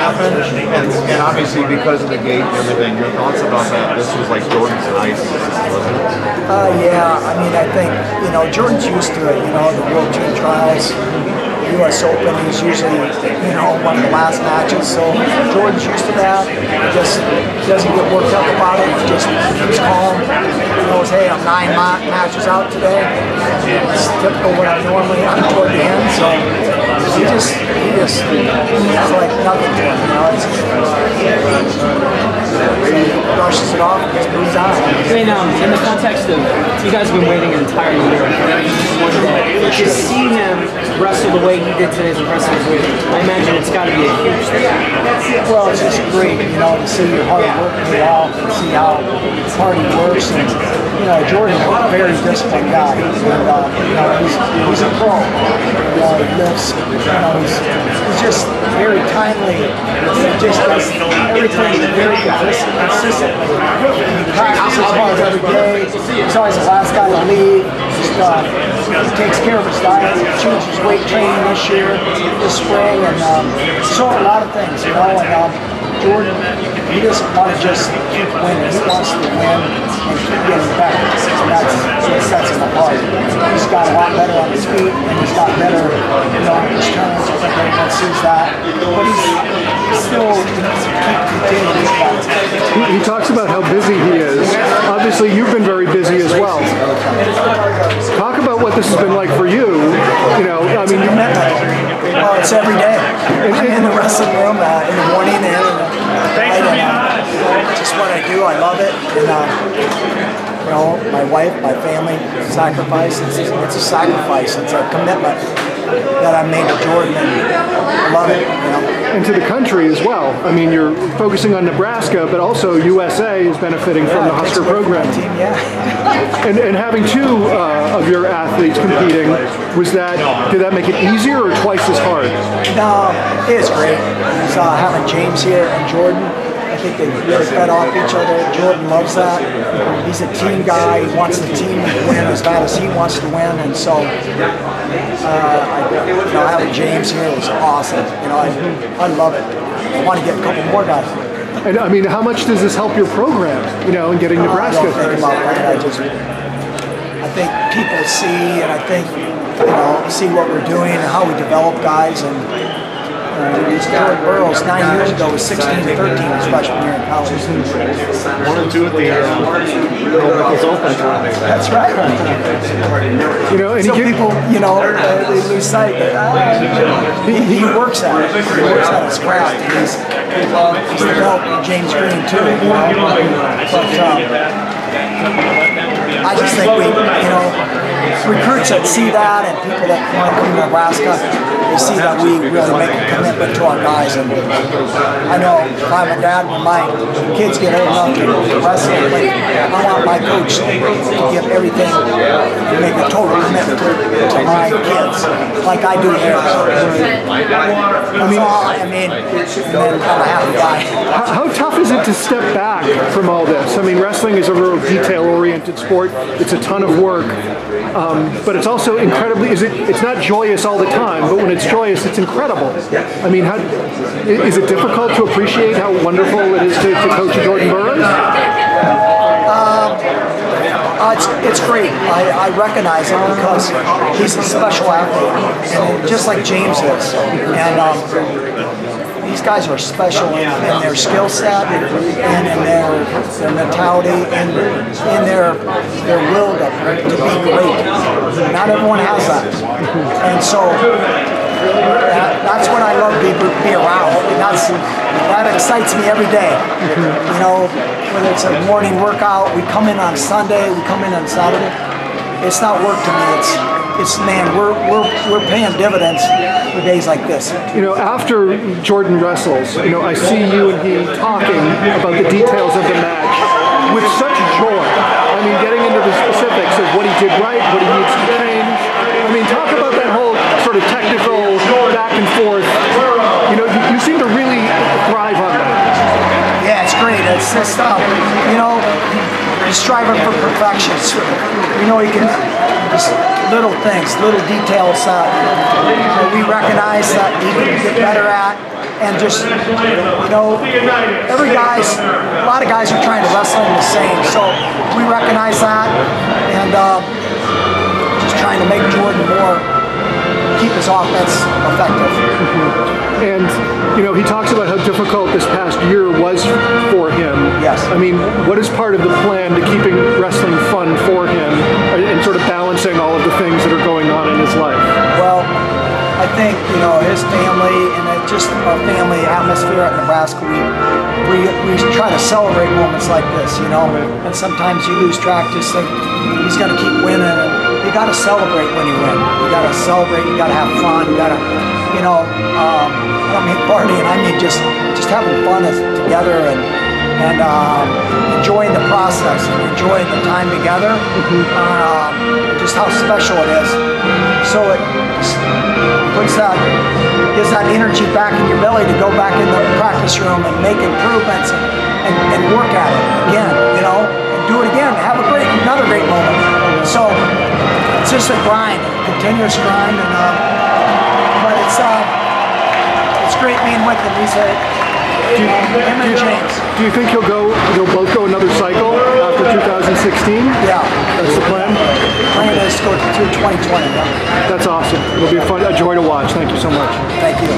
happened, and obviously because of the gate and everything, your thoughts about that? This was like Jordan's night, wasn't it? Yeah, I mean, I think, you know, Jordan's used to it, you know, the World Team Trials, U.S. Open, he's usually, you know, one of the last matches, so Jordan's used to that. He just doesn't get worked up about it, he just keeps calm. He knows, hey, I'm 9 matches out today. It's typical what I normally am toward the end, so he's like nothing to him, you know. He brushes it off and just moves on. I mean, in the context of, you guys have been waiting an entire year, one day, to see him wrestle the way he did today as a wrestler, I imagine it's got to be a huge thing. Well, it's just great, you know, to see your hard work pay off and see how hard he works. And, you know, Jordan's a very disciplined guy. And, you know, he's a pro. You know, he lifts, you know, he's just very timely. He just does everything very consistently. He practices hard every day. He's always the last guy to leave. He takes care of his diet. He changes his weight training this year, this spring, and so a lot of things, you know. And Jordan, he doesn't want to just keep winning. He wants to win and keep getting better. And that's what sets him apart. He's got a lot better on his feet, and he's got better, you know, on his turns. I think everyone sees that. But he's still continuing that. He talks about how busy he is. Obviously, you've been very busy as well. Talk about what this has been like for you. You know, I mean, well, it's every day. I'm in the wrestling room in the morning and at night, and just what I do. I love it. And you know, my wife, my family, sacrifice. It's a sacrifice. It's a commitment that I made to Jordan, and I love it. You know. And to the country as well. I mean, you're focusing on Nebraska, but also USA is benefiting from the Husker program. Team, yeah. And having two of your athletes competing, did that make it easier or twice as hard? No, it was great. It was, having James here and Jordan. I think they really fed off each other. Jordan loves that. He's a team guy. He wants the team to win as bad as he wants to win, and so having James here was awesome. You know, I love it. I want to get a couple more guys. And I mean, how much does this help your program? You know, in getting Nebraska? I don't think about that. I think people see, and I think see what we're doing and how we develop guys. And Jordan Burroughs 9 years ago was 16-13 his freshman year in college. 1 and 2 at the Open. That's right. You know, and so people, they lose sight that he works at it. He works at his craft. He's developed James Green too. But I just think recruits that see that and people that want to come to Nebraska, they see that we really make a commitment to our guys. And I know if I'm a dad, when my kids get old enough to wrestle, I want my coach to give everything, to make a total commitment to my kids, like I do theirs. I mean, I'm a happy guy. How tough is it to step back from all this? I mean, wrestling is a real detail-oriented sport. It's a ton of work, but it's also incredibly. It's not joyous all the time, but when it's joyous, it's incredible. I mean, is it difficult to appreciate how wonderful it is to coach Jordan Burroughs? It's great. I recognize it because he's a special athlete, and just like James is. And these guys are special in their skill set, and in their mentality, and in their will to be great. Not everyone has that, and so that's what I love to be around. And that excites me every day. You know, whether it's a morning workout, we come in on Sunday, we come in on Saturday. It's not work to me. It's man, we're paying dividends for days like this. You know, after Jordan wrestles, I see you and he talking about the details of the match with such joy. I mean, getting into the specifics of what he did right, what he needs to change. I mean, talk about that whole sort of technical back and forth. You seem to really thrive on that. Yeah, it's great. It's just, he's striving for perfection. He can just little things, little details that we recognize that he can get better at. and just, you know, a lot of guys are trying to wrestle in the same. So we recognize that, and just trying to make Jordan keep his offense effective. And, you know, he talks about how difficult this past year was for him. Yes. I mean, what is part of the plan to keeping wrestling fun for him and sort of balancing all of the things that are going on in his life? Well, I think, you know, his family and just our family atmosphere at Nebraska, we try to celebrate moments like this, you know, and sometimes you lose track, just think he's going to keep winning, and you got to celebrate when you win. You got to celebrate, you got to have fun, you got to, you know, I don't mean partying, I mean just having fun together and enjoying the process and enjoying the time together, just how special it is. So it gives that energy back in your belly to go back in the practice room and make improvements and work at it again, you know, and do it again, have another great moment. So it's just a grind, a continuous grind, and but it's great being with him. He's him and James. Do you think they'll both go another cycle after 2016? Yeah. That's the plan? The plan is to go through 2020. Yeah. That's awesome. It'll be a joy to watch. Thank you so much. Thank you.